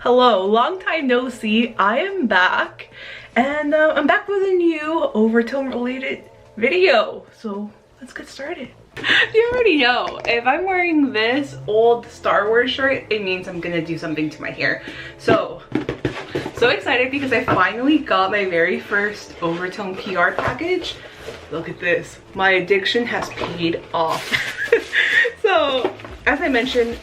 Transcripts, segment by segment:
Hello, long time no see. I am back and I'm back with a new Overtone related video. So let's get started. You already know, if I'm wearing this old Star Wars shirt, it means I'm gonna do something to my hair. So excited because I finally got my very first Overtone PR package. Look at this. My addiction has paid off. So as I mentioned,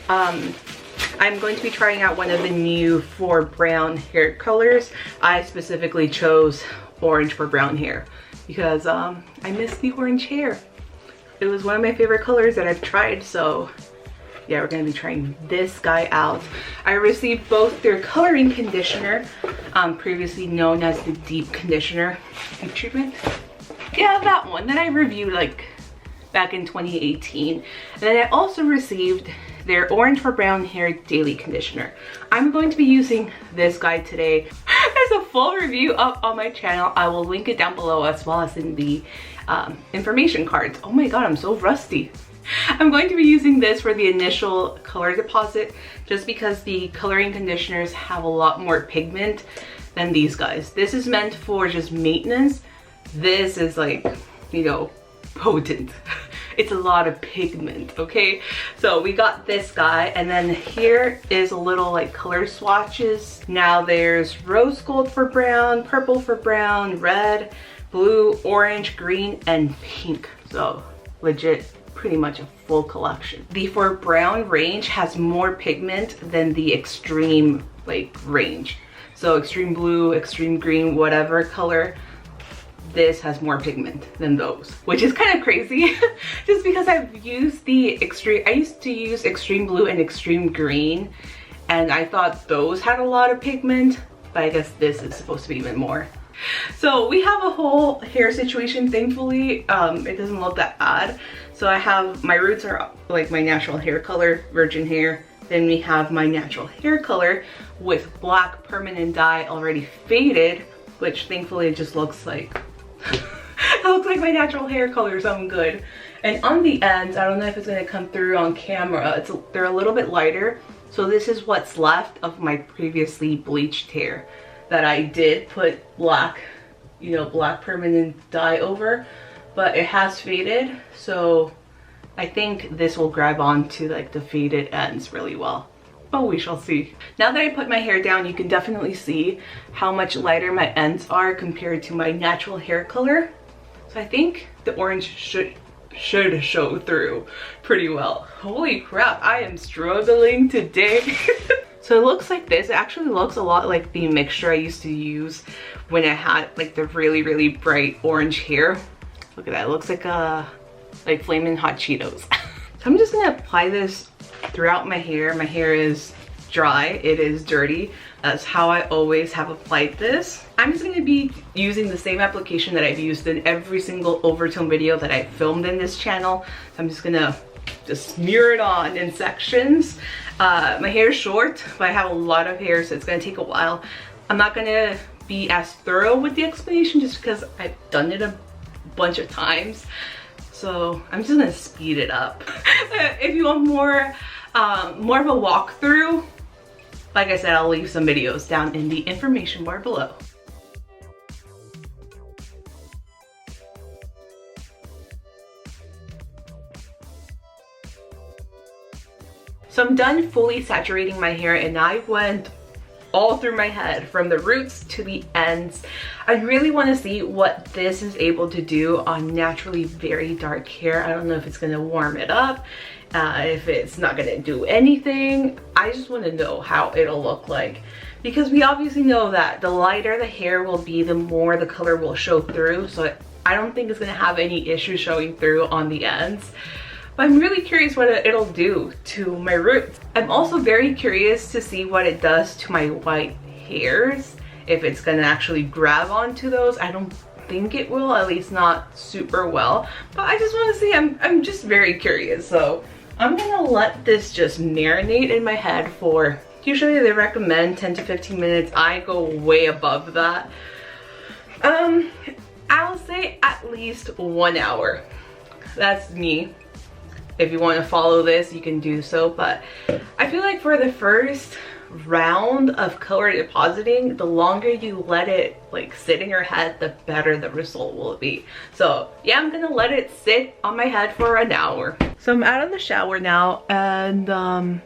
I'm going to be trying out one of the new for brown hair colors. I specifically chose orange for brown hair because I miss the orange hair. It was one of my favorite colors that I've tried, so yeah, we're gonna be trying this guy out. I received both their coloring conditioner, previously known as the deep conditioner deep treatment. Yeah, that one that I reviewed like back in 2018. And then I also received their orange for brown hair daily conditioner. I'm going to be using this guy today. There's a full review up on my channel. I will link it down below as well as in the information cards. Oh my god, I'm so rusty. I'm going to be using this for the initial color deposit just because the coloring conditioners have a lot more pigment than these guys. This is meant for just maintenance. This is like, you know, potent. It's a lot of pigment, okay? So we got this guy, and then here is a little like color swatches. Now there's rose gold for brown, purple for brown, red, blue, orange, green, and pink. So legit, pretty much a full collection. The for brown range has more pigment than the extreme like range. So extreme blue, extreme green, whatever color, this has more pigment than those, which is kind of crazy just because I've used the extreme, I used to use extreme blue and extreme green, and I thought those had a lot of pigment, but I guess this is supposed to be even more. So we have a whole hair situation. Thankfully, it doesn't look that bad. So I have, my roots are like my natural hair color, virgin hair. Then we have my natural hair color with black permanent dye already faded, which thankfully it just looks like it looks like my natural hair color, so I'm good. And on the ends, I don't know if it's gonna come through on camera, they're a little bit lighter. So this is what's left of my previously bleached hair that I did put black, you know, black permanent dye over, but it has faded. So I think this will grab onto like the faded ends really well. But we shall see. Now that I put my hair down, you can definitely see how much lighter my ends are compared to my natural hair color. So I think the orange should show through pretty well. Holy crap, I am struggling today. So it looks like this. It actually looks a lot like the mixture I used to use when I had like the really bright orange hair. Look at that, it looks like Flamin' Hot Cheetos. So I'm just gonna apply this throughout my hair. My hair is dry, it is dirty. That's how I always have applied this. I'm just gonna be using the same application that I've used in every single Overtone video that I filmed in this channel. So I'm just gonna smear it on in sections. My hair is short, but I have a lot of hair, so it's gonna take a while. I'm not gonna be as thorough with the explanation just because I've done it a bunch of times. So I'm just gonna speed it up. If you want more of a walkthrough, like I said, I'll leave some videos down in the information bar below. So I'm done fully saturating my hair, and I went all through my head from the roots to the ends. I really want to see what this is able to do on naturally very dark hair. I don't know if it's going to warm it up, if it's not going to do anything. I just want to know how it'll look like, because we obviously know that the lighter the hair will be, the more the color will show through. So I don't think it's going to have any issue showing through on the ends. But I'm really curious what it'll do to my roots. I'm also very curious to see what it does to my white hairs, if it's gonna actually grab onto those. I don't think it will, at least not super well, but I just want to see. I'm just very curious. So I'm gonna let this just marinate in my head for, usually they recommend 10 to 15 minutes. I go way above that. I'll say at least 1 hour. That's me. If you want to follow this, you can do so, but I feel like for the first round of color depositing, the longer you let it like sit in your head, the better the result will be. So yeah, I'm gonna let it sit on my head for an hour. So I'm out of the shower now, and I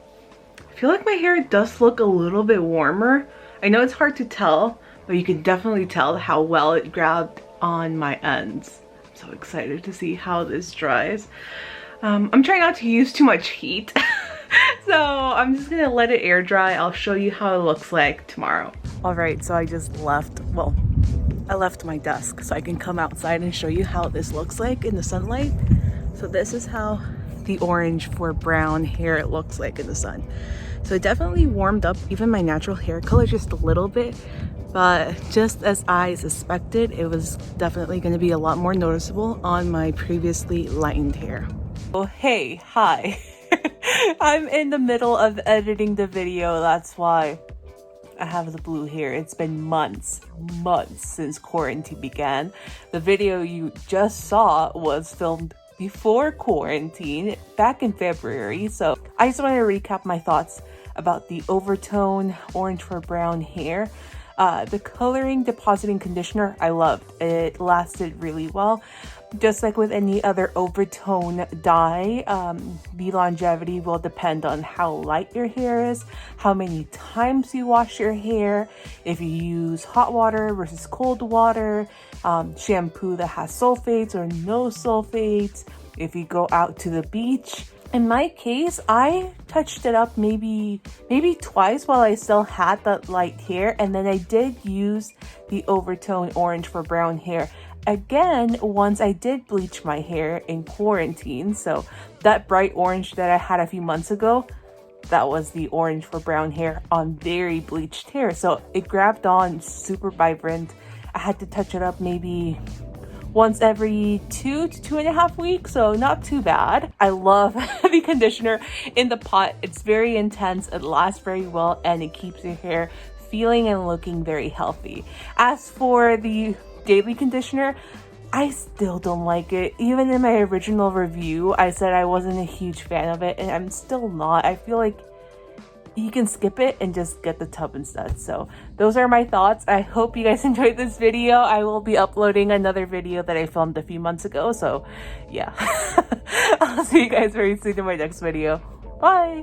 feel like my hair does look a little bit warmer. I know it's hard to tell, but you can definitely tell how well it grabbed on my ends. I'm so excited to see how this dries. I'm trying not to use too much heat. So I'm just gonna let it air dry. I'll show you how it looks like tomorrow. All right, so I just left, well, I left my desk so I can come outside and show you how this looks like in the sunlight. So this is how the orange for brown hair looks like in the sun. So it definitely warmed up even my natural hair color just a little bit, but just as I suspected, it was definitely going to be a lot more noticeable on my previously lightened hair. Oh, hey, hi. I'm in the middle of editing the video. That's why I have the blue hair. It's been months since quarantine began. The video you just saw was filmed before quarantine back in February. So I just want to recap my thoughts about the Overtone Orange for brown hair. The coloring depositing conditioner, I loved. It lasted really well. Just like with any other Overtone dye, the longevity will depend on how light your hair is, how many times you wash your hair, if you use hot water versus cold water, shampoo that has sulfates or no sulfates, if you go out to the beach. In my case, I touched it up maybe twice while I still had that light hair, and then I did use the Overtone Orange for brown hair again once I did bleach my hair in quarantine. So that bright orange that I had a few months ago, that was the orange for brown hair on very bleached hair. So it grabbed on super vibrant. I had to touch it up maybe once every 2 to 2.5 weeks, so not too bad. I love the conditioner in the pot. It's very intense, it lasts very well, and it keeps your hair feeling and looking very healthy. As for the daily conditioner, I still don't like it. Even in my original review, I said I wasn't a huge fan of it, and I'm still not. I feel like you can skip it and just get the tub instead. So those are my thoughts. I hope you guys enjoyed this video. I will be uploading another video that I filmed a few months ago. So yeah, I'll see you guys very soon in my next video. Bye.